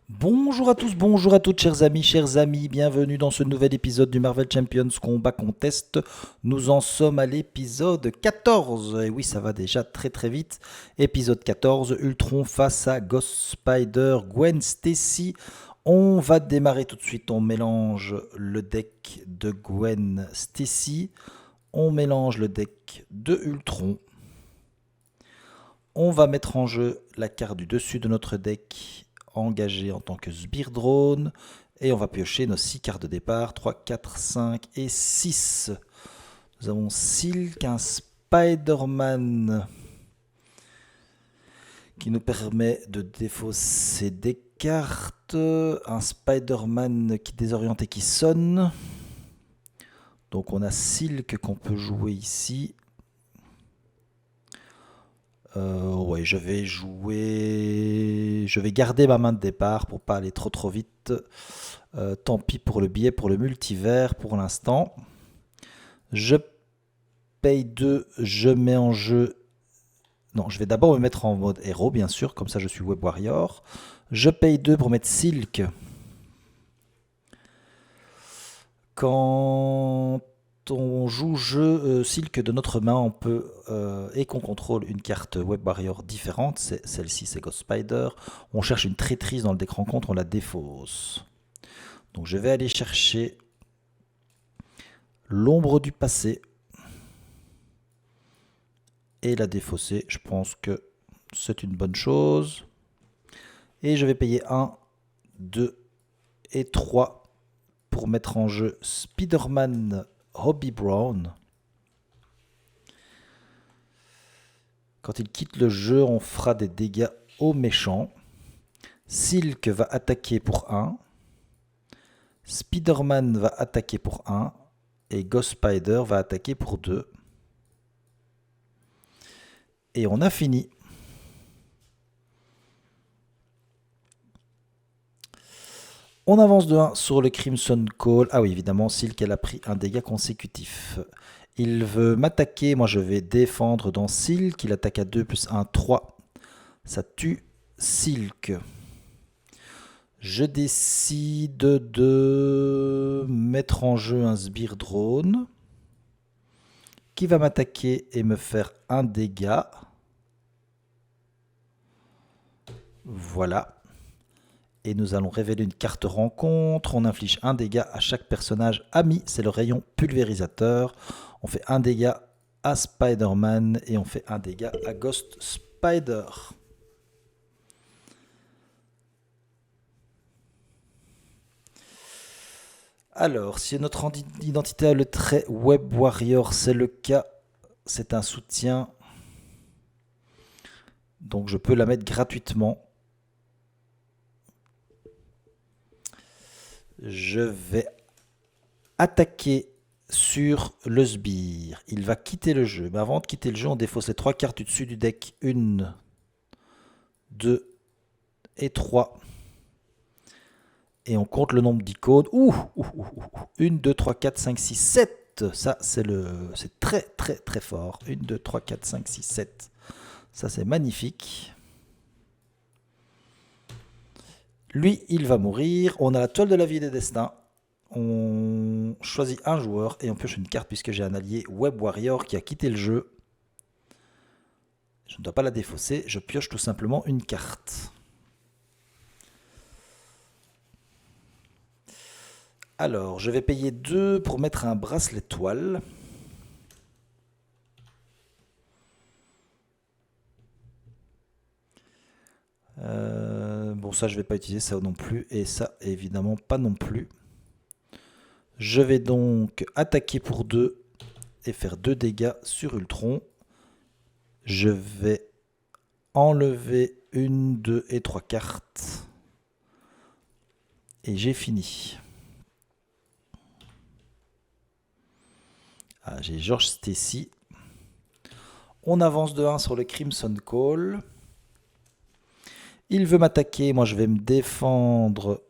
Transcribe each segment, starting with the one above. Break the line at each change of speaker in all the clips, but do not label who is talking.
Bonjour à tous, bonjour à toutes, chers amis, bienvenue dans ce nouvel épisode du Marvel Champions Combat Contest. Nous en sommes à l'épisode 14, et oui, ça va déjà très très vite. Épisode 14, Ultron face à Ghost Spider, Gwen Stacy. On va démarrer tout de suite, on mélange le deck de Gwen Stacy, on mélange le deck de Ultron. On va mettre en jeu la carte du dessus de notre deck engagé en tant que sbire drone. Et on va piocher nos 6 cartes de départ, 3, 4, 5 et 6. Nous avons Silk, un Spider-Man qui nous permet de défausser des cartes, un Spider-Man qui désoriente et qui sonne. Donc on a Silk qu'on peut jouer ici. Ouais, je vais jouer. Je vais garder ma main de départ pour pas aller trop vite. Tant pis pour le billet pour le multivers pour l'instant. Je paye 2, je mets en jeu. Non, je vais d'abord me mettre en mode héros, bien sûr, comme ça je suis Web Warrior. Je paye 2 pour mettre Silk. Quand on joue jeu Silk de notre main, on peut et qu'on contrôle une carte Web Warrior différente, celle-ci c'est Ghost Spider. On cherche une traîtrise dans le deck rencontre, on la défausse. Donc je vais aller chercher l'ombre du passé et la défausser. Je pense que c'est une bonne chose. Et je vais payer 1, 2 et 3 pour mettre en jeu Spider-Man Hobby Brown. Quand il quitte le jeu, on fera des dégâts aux méchants. Silk va attaquer pour 1. Spider-Man va attaquer pour 1. Et Ghost Spider va attaquer pour 2. Et on a fini. On avance de 1 sur le Crimson Call. Ah oui, évidemment, Silk elle a pris un dégât consécutif. Il veut m'attaquer, moi je vais défendre dans Silk. Il attaque à 2 plus 1, 3. Ça tue Silk. Je décide de mettre en jeu un sbire drone qui va m'attaquer et me faire un dégât. Voilà. Et nous allons révéler une carte rencontre. On inflige un dégât à chaque personnage ami. C'est le rayon pulvérisateur. On fait un dégât à Spider-Man et on fait un dégât à Ghost Spider. Alors, si notre identité a le trait Web Warrior, c'est le cas. C'est un soutien. Donc je peux la mettre gratuitement. Je vais attaquer sur le sbire. Il va quitter le jeu. Mais avant de quitter le jeu, on défausse les 3 cartes du dessus du deck. 1, 2 et 3. Et on compte le nombre d'icônes. 1, 2, 3, 4, 5, 6, 7. Ça, c'est très très très fort. 1, 2, 3, 4, 5, 6, 7. Ça, c'est magnifique. Lui, il va mourir. On a la toile de la vie et des destins. On choisit un joueur et on pioche une carte puisque j'ai un allié Web Warrior qui a quitté le jeu. Je ne dois pas la défausser. Je pioche tout simplement une carte. Alors, je vais payer 2 pour mettre un bracelet toile. Bon, ça, je ne vais pas utiliser ça non plus. Et ça, évidemment, pas non plus. Je vais donc attaquer pour 2 et faire 2 dégâts sur Ultron. Je vais enlever 1, 2 et 3 cartes. Et j'ai fini. Ah, j'ai George Stacy. On avance de 1 sur le Crimson Call. Il veut m'attaquer, moi je vais me défendre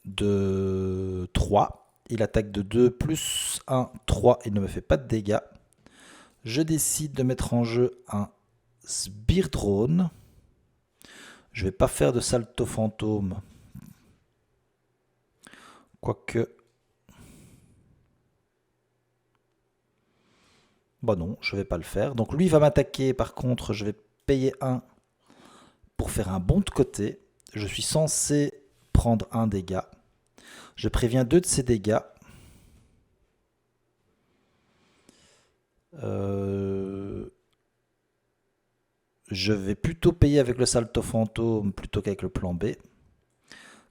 de 3. Il attaque de 2 plus 1, 3. Il ne me fait pas de dégâts. Je décide de mettre en jeu un sbire drone. Je vais pas faire de salto fantôme. Quoique... Bon non, je vais pas le faire. Donc lui va m'attaquer, par contre je vais payer 1 pour faire un bond de côté. Je suis censé prendre un dégât. Je préviens 2 de ses dégâts. Je vais plutôt payer avec le salto fantôme plutôt qu'avec le plan B.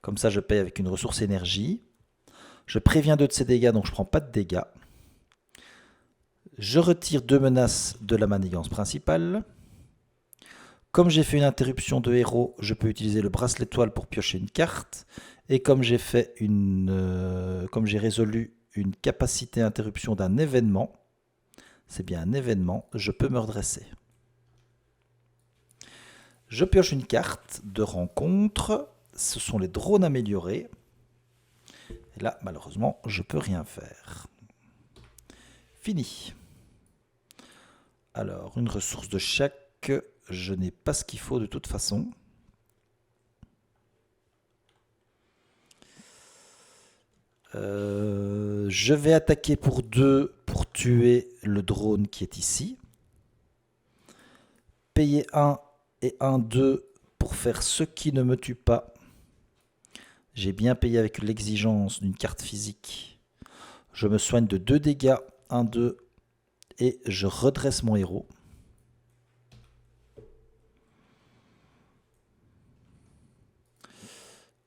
Comme ça je paye avec une ressource énergie. Je préviens 2 de ses dégâts, donc je prends pas de dégâts. Je retire 2 menaces de la manigance principale. Comme j'ai fait une interruption de héros, je peux utiliser le bracelet étoile pour piocher une carte. Et comme j'ai résolu une capacité interruption d'un événement, c'est bien un événement, je peux me redresser. Je pioche une carte de rencontre. Ce sont les drones améliorés. Et là, malheureusement, je peux rien faire. Fini. Alors, une ressource de chaque. Je n'ai pas ce qu'il faut de toute façon. Je vais attaquer pour 2 pour tuer le drone qui est ici. Payer 1 et 1, 2 pour faire ce qui ne me tue pas. J'ai bien payé avec l'exigence d'une carte physique. Je me soigne de 2 dégâts, 1, 2, et je redresse mon héros.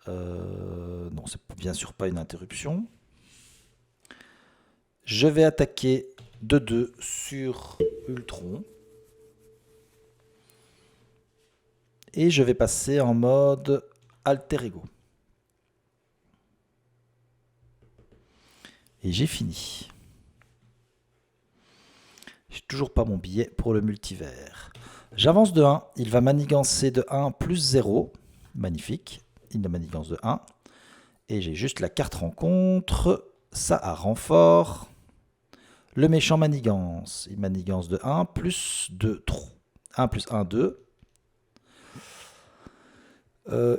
Non, c'est bien sûr pas une interruption. Je vais attaquer de 2 sur Ultron. Et je vais passer en mode alter ego. Et j'ai fini. J'ai toujours pas mon billet pour le multivers. J'avance de 1. Il va manigancer de 1 plus 0. Magnifique. Il ne manigance de 1. Et j'ai juste la carte rencontre. Ça a renfort. Le méchant manigance. Il manigance de 1 plus 2, 3. 1 plus 1, 2.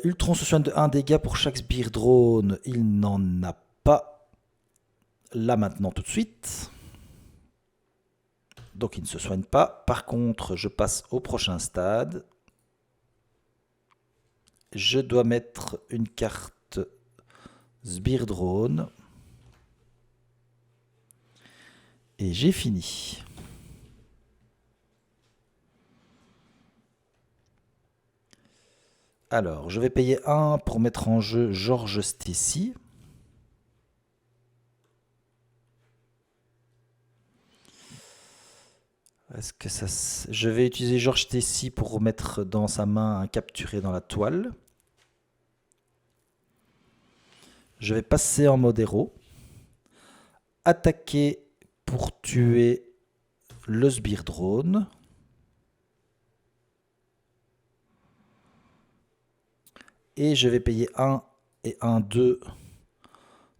Ultron se soigne de 1 dégât pour chaque sbire drone. Il n'en a pas là maintenant tout de suite. Donc il ne se soigne pas. Par contre, je passe au prochain stade. Je dois mettre une carte sbire drone. Et j'ai fini. Alors, je vais payer 1 pour mettre en jeu George Stacy. Est-ce que ça... Je vais utiliser George Stacy pour remettre dans sa main un capturé dans la toile. Je vais passer en mode héros. Attaquer pour tuer le sbire drone. Et je vais payer 1 et 1, 2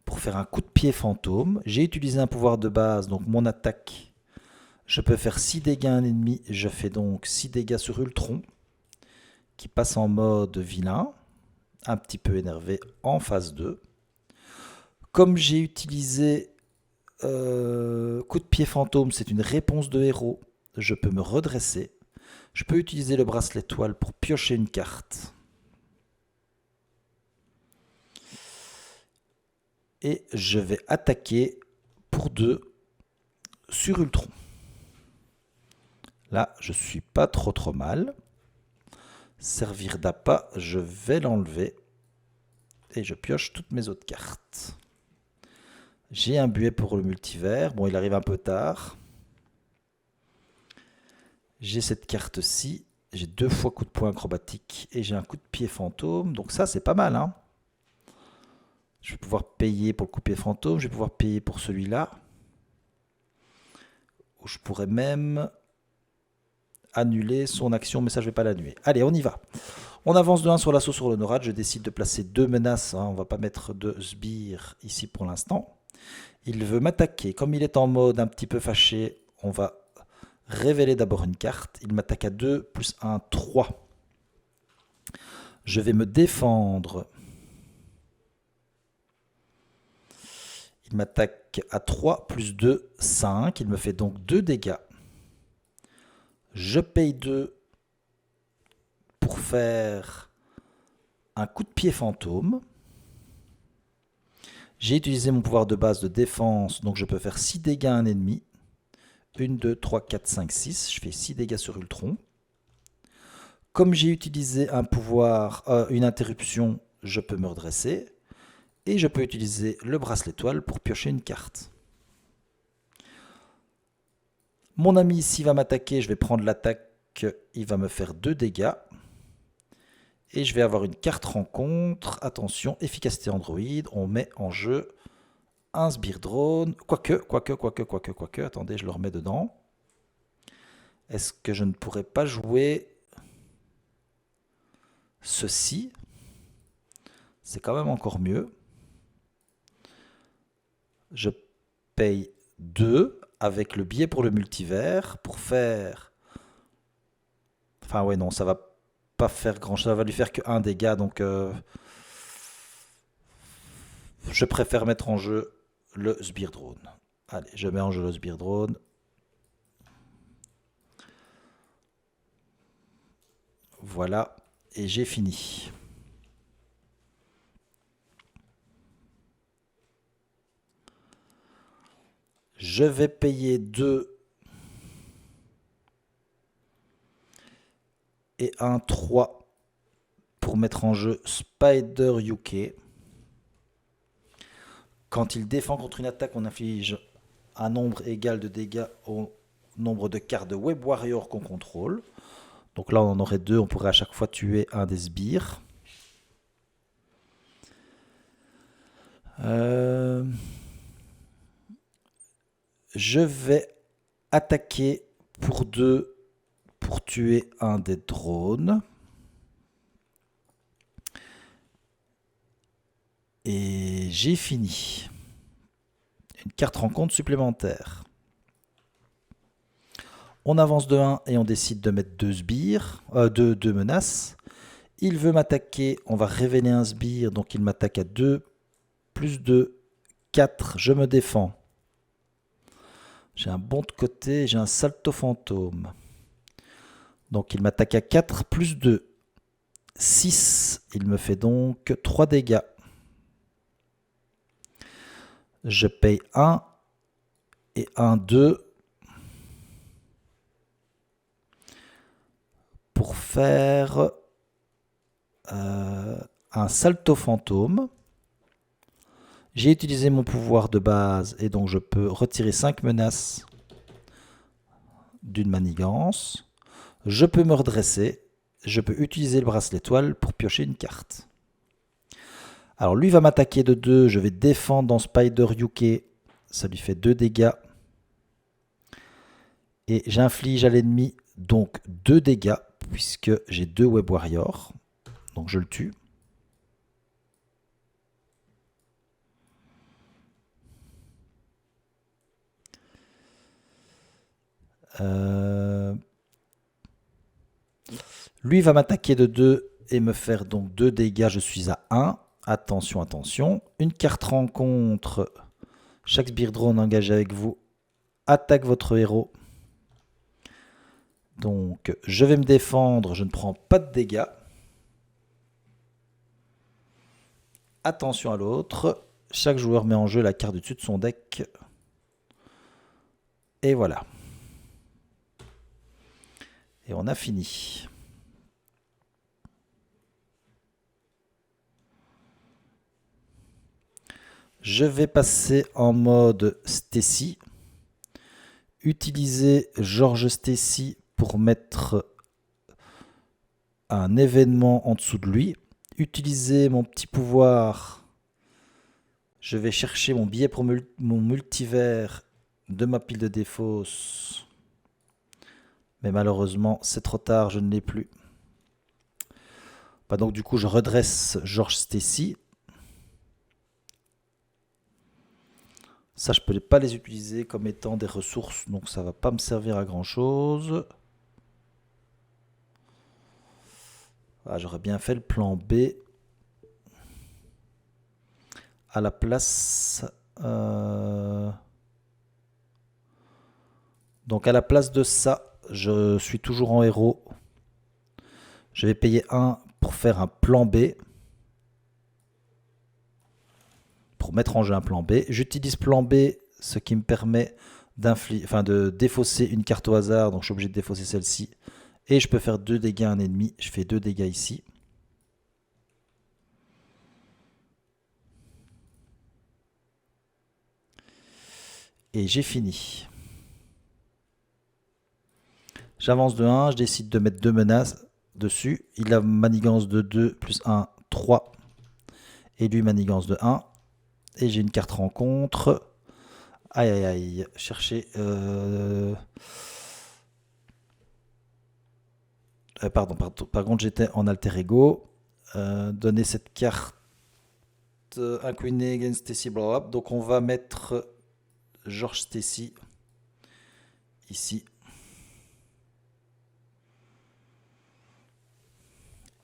pour faire un coup de pied fantôme. J'ai utilisé un pouvoir de base, donc mon attaque. Je peux faire 6 dégâts à un ennemi. Je fais donc 6 dégâts sur Ultron, qui passe en mode vilain, un petit peu énervé en phase 2. Comme j'ai utilisé coup de pied fantôme, c'est une réponse de héros. Je peux me redresser. Je peux utiliser le bracelet étoile pour piocher une carte. Et je vais attaquer pour 2 sur Ultron. Là, je suis pas trop mal. Servir d'appât, je vais l'enlever. Et je pioche toutes mes autres cartes. J'ai un buet pour le multivers. Bon, il arrive un peu tard. J'ai cette carte-ci. J'ai 2 fois coup de poing acrobatique. Et j'ai un coup de pied fantôme. Donc ça, c'est pas mal, hein. Je vais pouvoir payer pour le coup de pied fantôme. Je vais pouvoir payer pour celui-là. Ou je pourrais même annuler son action, mais ça, je ne vais pas l'annuler. Allez, on y va. On avance de 1 sur l'assaut sur l'honorade. Je décide de placer 2 menaces. Hein. On ne va pas mettre de sbires ici pour l'instant. Il veut m'attaquer. Comme il est en mode un petit peu fâché, on va révéler d'abord une carte. Il m'attaque à 2, plus 1, 3. Je vais me défendre. Il m'attaque à 3 plus 2, 5. Il me fait donc 2 dégâts. Je paye 2 pour faire un coup de pied fantôme. J'ai utilisé mon pouvoir de base de défense, donc je peux faire 6 dégâts à un ennemi. 1, 2, 3, 4, 5, 6. Je fais 6 dégâts sur Ultron. Comme j'ai utilisé un pouvoir, une interruption, je peux me redresser. Et je peux utiliser le bracelet étoile pour piocher une carte. Mon ami ici va m'attaquer, je vais prendre l'attaque, il va me faire 2 dégâts. Et je vais avoir une carte rencontre. Attention, efficacité Android, on met en jeu un sbire drone. Quoique, attendez, je le remets dedans. Est-ce que je ne pourrais pas jouer ceci? C'est quand même encore mieux. Je paye 2 avec le billet pour le multivers pour faire... Enfin ouais non, ça va pas faire grand chose, ça va lui faire que 1 dégât, donc je préfère mettre en jeu le sbire drone. Allez, je mets en jeu le sbire drone. Voilà, et j'ai fini. Je vais payer 2 et un 3 pour mettre en jeu Spider UK. Quand il défend contre une attaque, on inflige un nombre égal de dégâts au nombre de cartes de Web Warrior qu'on contrôle. Donc là, on en aurait 2, on pourrait à chaque fois tuer un des sbires. Je vais attaquer pour 2 pour tuer un des drones. Et j'ai fini. Une carte rencontre supplémentaire. On avance de 1 et on décide de mettre 2 sbires, 2 menaces. Il veut m'attaquer, on va révéler un sbire, donc il m'attaque à 2, plus 2, 4, je me défends. J'ai un bond de côté, j'ai un salto fantôme. Donc il m'attaque à 4, plus 2, 6. Il me fait donc 3 dégâts. Je paye 1 et 1, 2 pour faire un salto fantôme. J'ai utilisé mon pouvoir de base et donc je peux retirer 5 menaces d'une manigance. Je peux me redresser. Je peux utiliser le bracelet étoile pour piocher une carte. Alors lui va m'attaquer de 2. Je vais défendre dans Spider UK. Ça lui fait 2 dégâts. Et j'inflige à l'ennemi donc 2 dégâts puisque j'ai 2 Web Warriors. Donc je le tue. Lui va m'attaquer de 2 et me faire donc 2 dégâts. Je suis à 1. Attention, attention. Une carte rencontre. Chaque sbire drone engagé avec vous attaque votre héros. Donc je vais me défendre. Je ne prends pas de dégâts. Attention à l'autre. Chaque joueur met en jeu la carte du dessus de son deck. Et voilà. Et on a fini. Je vais passer en mode Stacy. Utiliser George Stacy pour mettre un événement en dessous de lui. Utiliser mon petit pouvoir. Je vais chercher mon billet pour mon multivers de ma pile de défausse. Mais malheureusement, c'est trop tard, je ne l'ai plus. Donc du coup, je redresse George Stacy. Ça, je ne peux pas les utiliser comme étant des ressources, donc ça ne va pas me servir à grand chose. Ah, j'aurais bien fait le plan B à la place. Donc à la place de ça, je suis toujours en héros. Je vais payer 1 pour faire un plan B. Pour mettre en jeu un plan B. J'utilise plan B, ce qui me permet de défausser une carte au hasard. Donc je suis obligé de défausser celle-ci. Et je peux faire 2 dégâts à un ennemi. Je fais 2 dégâts ici. Et j'ai fini. J'avance de 1, je décide de mettre 2 menaces dessus. Il a manigance de 2 plus 1, 3. Et lui manigance de 1. Et j'ai une carte rencontre. Aïe aïe aïe. Chercher. Pardon, par contre j'étais en alter ego. Donner cette carte. Incliné against Stacy, blablabla. Donc on va mettre George Stacy ici.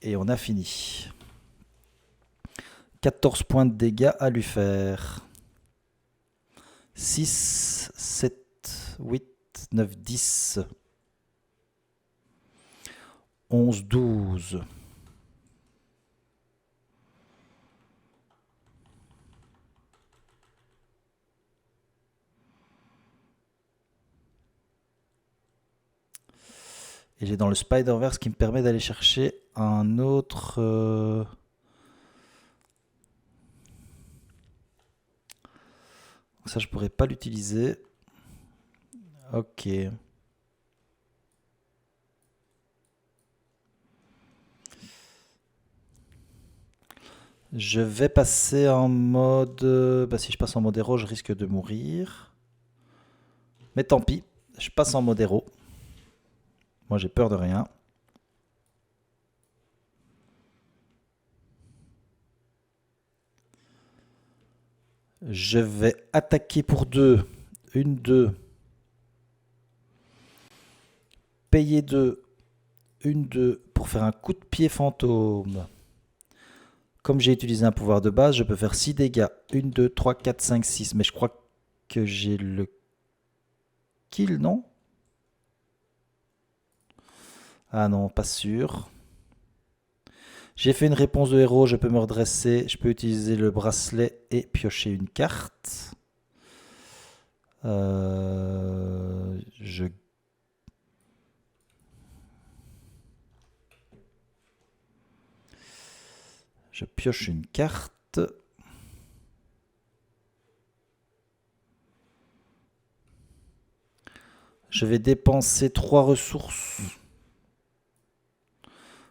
Et on a fini. 14 points de dégâts à lui faire. 6, 7, 8, 9, 10. 11, 12. Et j'ai dans le Spider-Verse qui me permet d'aller chercher un autre... Ça, je pourrais pas l'utiliser. Ok. Je vais passer en mode... Bah, si je passe en mode héros, je risque de mourir. Mais tant pis, je passe en mode héros. Moi, j'ai peur de rien. Je vais attaquer pour 2. Une, 2. Payer 2. Une, 2. Pour faire un coup de pied fantôme. Comme j'ai utilisé un pouvoir de base, je peux faire 6 dégâts. 1, 2, 3, 4, 5, 6. Mais je crois que j'ai le kill, non? Ah non, pas sûr. J'ai fait une réponse de héros, je peux me redresser. Je peux utiliser le bracelet et piocher une carte. Je pioche une carte. Je vais dépenser 3 ressources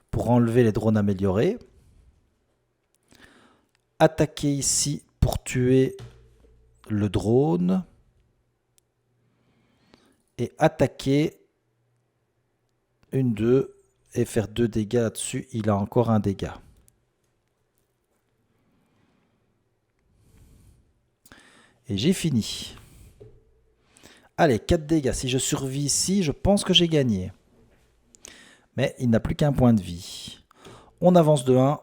pour enlever les drones améliorés. Attaquer ici pour tuer le drone. Et attaquer une 2 et faire 2 dégâts là-dessus. Il a encore un dégât. Et j'ai fini. Allez, 4 dégâts. Si je survis ici, je pense que j'ai gagné. Mais il n'a plus qu'un point de vie. On avance de 1.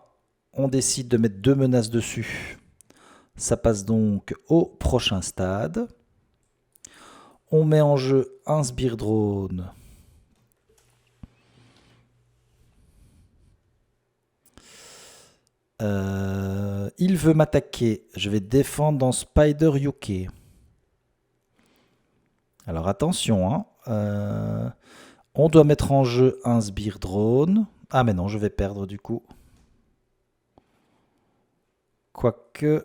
On décide de mettre 2 menaces dessus. Ça passe donc au prochain stade. On met en jeu un sbire drone. Il veut m'attaquer. Je vais défendre dans Spider UK. Alors attention, hein. On doit mettre en jeu un sbire drone. Ah mais non, je vais perdre du coup. Quoique...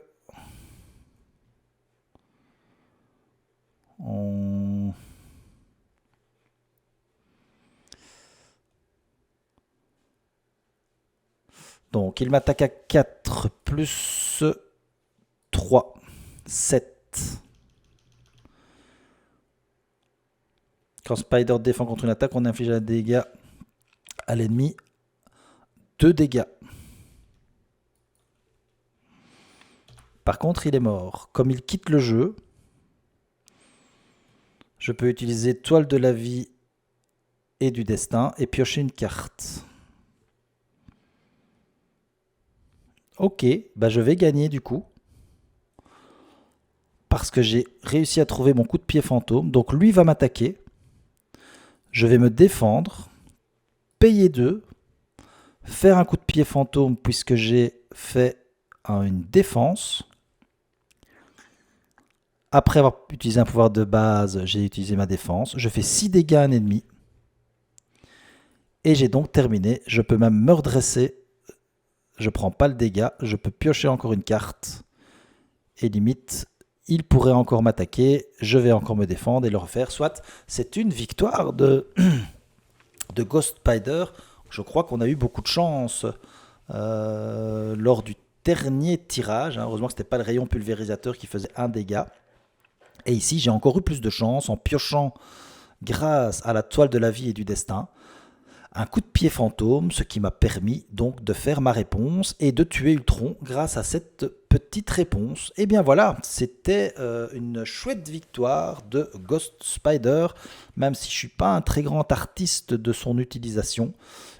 Donc il m'attaque à 4 plus 3, 7. Quand Spider défend contre une attaque, on inflige un dégât à l'ennemi. 2 dégâts. Par contre, il est mort. Comme il quitte le jeu, je peux utiliser Toile de la vie et du destin et piocher une carte. Ok, bah je vais gagner du coup. Parce que j'ai réussi à trouver mon coup de pied fantôme. Donc lui va m'attaquer. Je vais me défendre. Payer 2. Faire un coup de pied fantôme puisque j'ai fait une défense. Après avoir utilisé un pouvoir de base, j'ai utilisé ma défense. Je fais 6 dégâts à un ennemi. Et j'ai donc terminé. Je peux même me redresser. Je prends pas le dégât. Je peux piocher encore une carte. Et limite, il pourrait encore m'attaquer. Je vais encore me défendre et le refaire. Soit c'est une victoire de Ghost Spider. Je crois qu'on a eu beaucoup de chance lors du dernier tirage. Heureusement que ce n'était pas le rayon pulvérisateur qui faisait un dégât. Et ici, j'ai encore eu plus de chance en piochant, grâce à la toile de la vie et du destin, un coup de pied fantôme, ce qui m'a permis donc de faire ma réponse et de tuer Ultron grâce à cette petite réponse. Et bien voilà, c'était une chouette victoire de Ghost Spider, même si je ne suis pas un très grand artiste de son utilisation.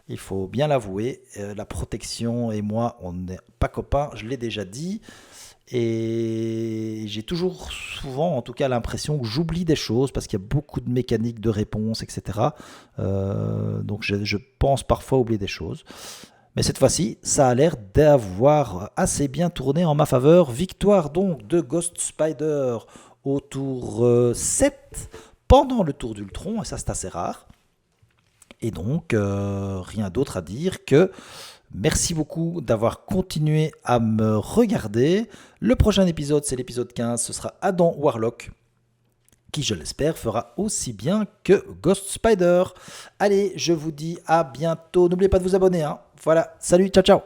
Il faut bien l'avouer, la protection et moi, on n'est pas copains, je l'ai déjà dit. Et j'ai toujours souvent, en tout cas, l'impression que j'oublie des choses parce qu'il y a beaucoup de mécaniques de réponse, etc. Donc je pense parfois oublier des choses. Mais cette fois-ci, ça a l'air d'avoir assez bien tourné en ma faveur. Victoire donc de Ghost Spider au tour 7 pendant le tour d'Ultron, et ça c'est assez rare. Et donc, rien d'autre à dire que merci beaucoup d'avoir continué à me regarder. Le prochain épisode, c'est l'épisode 15, ce sera Adam Warlock, qui, je l'espère, fera aussi bien que Ghost Spider. Allez, je vous dis à bientôt. N'oubliez pas de vous abonner. Voilà, salut, ciao, ciao.